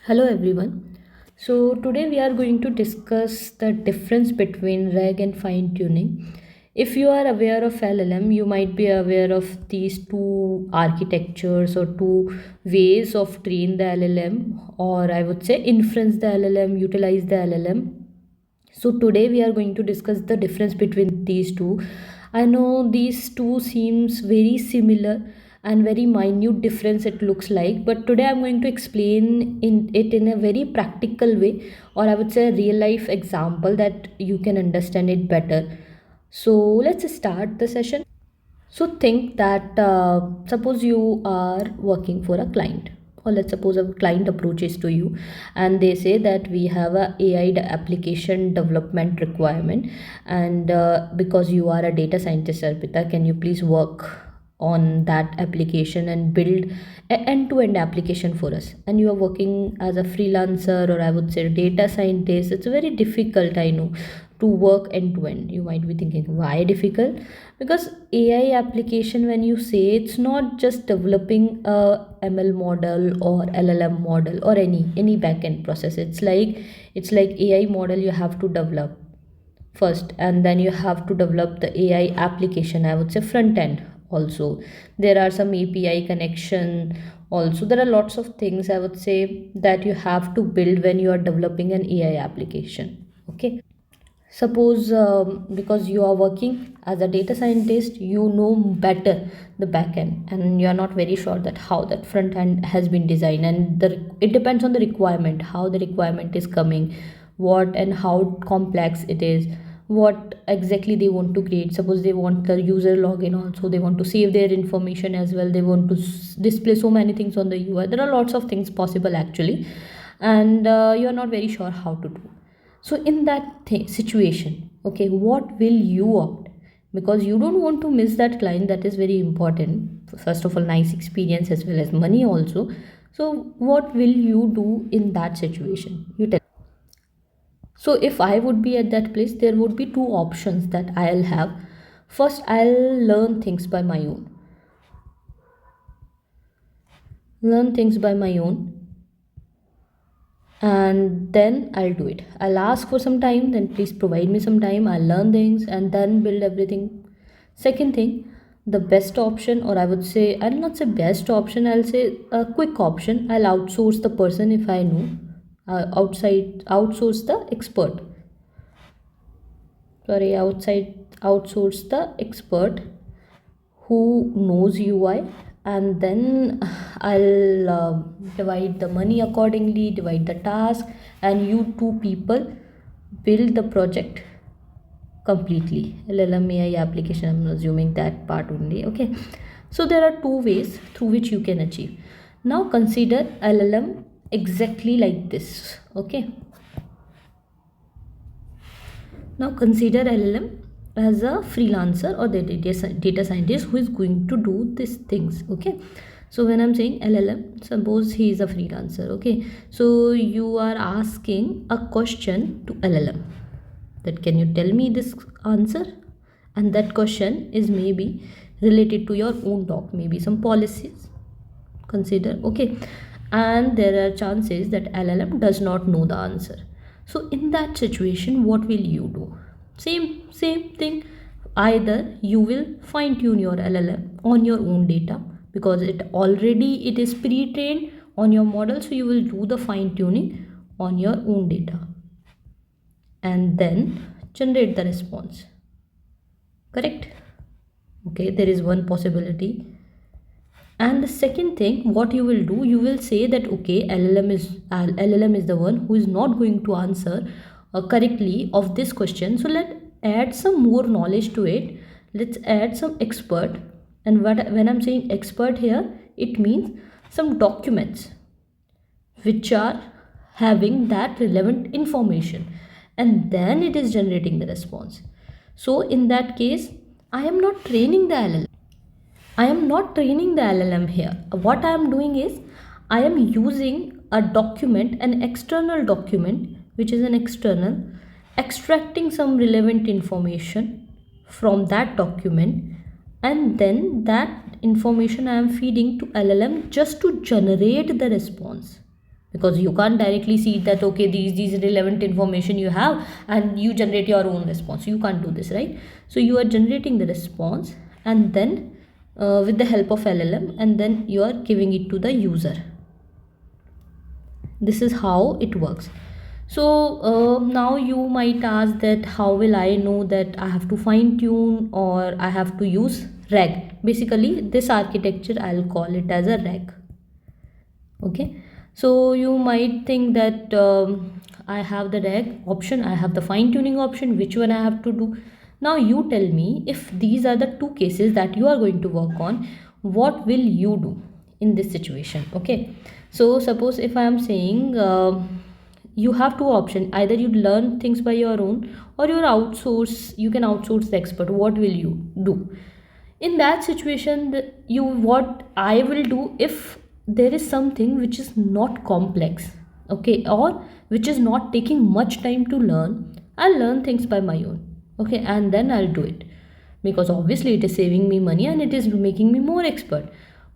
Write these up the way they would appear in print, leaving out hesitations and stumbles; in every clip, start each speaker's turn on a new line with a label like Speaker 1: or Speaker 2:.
Speaker 1: Hello everyone. So today we are going to discuss the difference between reg and fine tuning. If you are aware of LLM, you might be aware of these two architectures or two ways of train the LLM, or I would say inference the LLM, utilize the LLM. So today we are going to discuss the difference between these two. I know these two seems very similar and very minute difference it looks like, but today I'm going to explain it in a very practical way, or I would say a real life example that you can understand it better. So let's start the session. So think that suppose you are working for a client, or let's suppose a client approaches to you and they say that we have a AI application development requirement, and because you are a data scientist, Arpita, can you please work on that application and build an end-to-end application for us? And you are working as a freelancer, or I would say data scientist. It's very difficult, I know, to work end to end. You might be thinking, why difficult? Because AI application, when you say, it's not just developing a ML model or LLM model or any backend process. It's like AI model you have to develop first, and then you have to develop the AI application, I would say front end also. There are some API connection also. There are lots of things, I would say, that you have to build when you are developing an AI application. Okay, suppose because you are working as a data scientist, you know better the backend, and you are not very sure that how that front end has been designed, and it depends on the requirement, how the requirement is coming, what and how complex it is, what exactly they want to create. Suppose they want the user login also, they want to save their information as well, they want to display so many things on the UI. There are lots of things possible actually, and you are not very sure how to do. So in that situation, okay, what will you opt? Because you don't want to miss that client, that is very important. First of all, nice experience as well as money also. So what will you do in that situation? You tell. So if I would be at that place, there would be two options that I'll have. First, I'll learn things by my own, and then I'll do it. I'll ask for some time, then please provide me some time. I'll learn things and then build everything. Second thing, the best option, or I would say, I'll not say best option, I'll say a quick option. I'll outsource the person if I know, outsource the expert. Outsource the expert who knows UI, and then I'll divide the money accordingly, divide the task, and you two people build the project completely. LLM AI application, I'm assuming that part only. Okay, so there are two ways through which you can achieve. Now consider LLM exactly like this. Okay, now consider LLM as a freelancer or the data scientist who is going to do these things. Okay, so when I'm saying LLM, suppose he is a freelancer. Okay, so you are asking a question to LLM that can you tell me this answer, and that question is maybe related to your own doc, maybe some policies. Consider, okay, and there are chances that LLM does not know the answer. So in that situation, what will you do? Same thing. Either you will fine tune your LLM on your own data, because it is pre-trained on your model, so you will do the fine tuning on your own data and then generate the response. Correct? Okay, there is one possibility. And the second thing, what you will do, you will say that okay, LLM is the one who is not going to answer correctly of this question, so let's add some more knowledge to it. Let's add some expert. And when I'm saying expert here, it means some documents which are having that relevant information, and then it is generating the response. So in that case, I am not training the LLM. I am not training the LLM here. What I am doing is, I am using a document, an external document, which is an external, extracting some relevant information from that document, and then that information I am feeding to LLM just to generate the response. because you can't directly see that okay, these relevant information you have and you generate your own response. You can't do this, right? So you are generating the response, and then with the help of LLM, and then you are giving it to the user. This is how it works. So now you might ask that how will I know that I have to fine tune or I have to use rag? Basically this architecture, I'll call it as a rag. Okay, so you might think that I have the rag option, I have the fine tuning option, which one I have to do? Now you tell me, if these are the two cases that you are going to work on, what will you do in this situation? Okay, so suppose if I am saying you have two options, either you learn things by your own or you can outsource the expert. What will you do in that situation? You What I will do, if there is something which is not complex, okay, or which is not taking much time to learn, I'll learn things by my own. Okay, and then I'll do it, because obviously it is saving me money and it is making me more expert.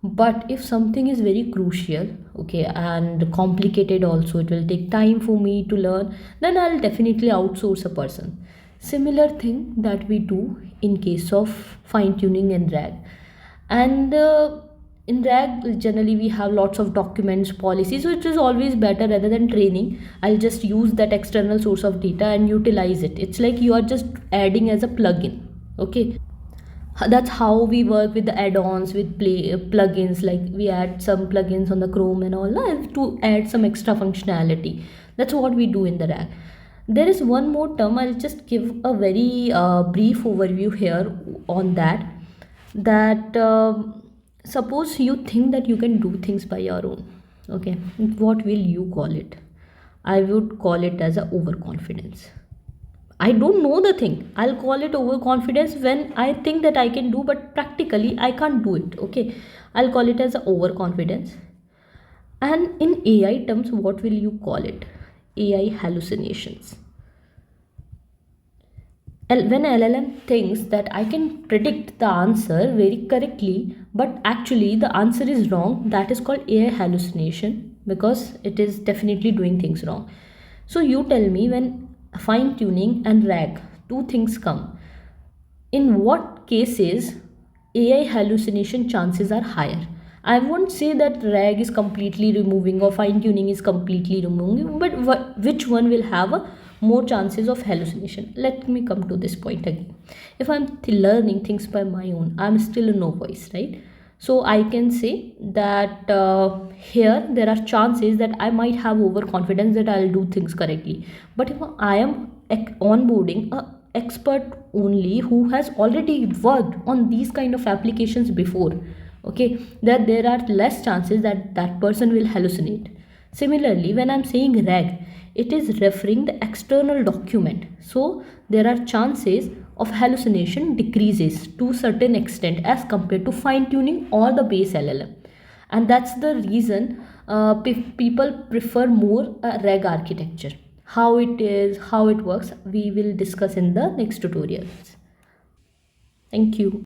Speaker 1: But if something is very crucial, okay, and complicated also, it will take time for me to learn, then I'll definitely outsource a person. Similar thing that we do in case of fine tuning and rag. And in rag generally we have lots of documents, policies, so it is always better, rather than training, I'll just use that external source of data and utilize it. It's like you are just adding as a plugin. Okay, that's how we work with the add-ons, with plugins. Like we add some plugins on the Chrome and all to add some extra functionality. That's what we do in the rag. There is one more term, I'll just give a very brief overview here on that. That suppose you think that you can do things by your own. Okay, what will you call it? I would call it as a overconfidence. I don't know the thing, I'll call it overconfidence when I think that I can do, but practically I can't do it. Okay, I'll call it as a overconfidence. And in AI terms, what will you call it? AI hallucinations. When LLM thinks that I can predict the answer very correctly, but actually the answer is wrong, that is called AI hallucination, because it is definitely doing things wrong. So you tell me, when fine tuning and rag, two things come, in what cases AI hallucination chances are higher? I won't say that rag is completely removing or fine tuning is completely removing, but which one will have a more chances of hallucination? Let me come to this point again. If I'm learning things by my own, I'm still a novice, right? So I can say that here there are chances that I might have overconfidence that I'll do things correctly. But if I am onboarding a expert only who has already worked on these kind of applications before, okay, that there are less chances that that person will hallucinate. Similarly, when I'm saying rag, it is referring the external document, so there are chances of hallucination decreases to certain extent as compared to fine tuning or the base LLM. And that's the reason people prefer more rag architecture. How it is, how it works, we will discuss in the next tutorials. Thank you.